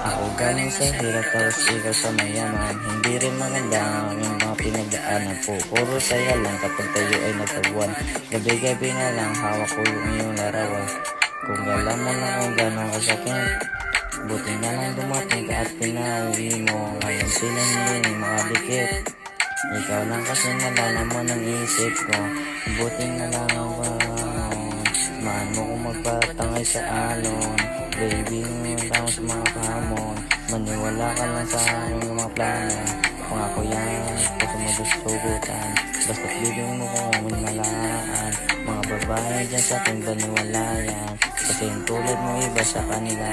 Ako galing sa hirap tapos ikaw sa mayaman. Hindi rin maganda ang aming mga pinagdaanan po. Puro saya lang kapag tayo ay nagtabuan. Gabi-gabi na lang hawak ko yung iyong larawan. Kung alam mo na kung gano'ng kasakit, buti na lang dumating ka at pinauwi mo. Ngayon sila hindi makadikit. Ikaw lang kasi nalalaman ang isip ko. Buti na lang ako. Maan mo kung magpatangay sa alon. Baby, tama sa mga kahamon. Maniwala ka lang sa aking mga plano. Pangako yan, puso mo dustugutan. Basta't bibig mo kung malaan. Mga babae dyan sa ating baniwala yan. Kasi yung tulad mo iba sa kanila.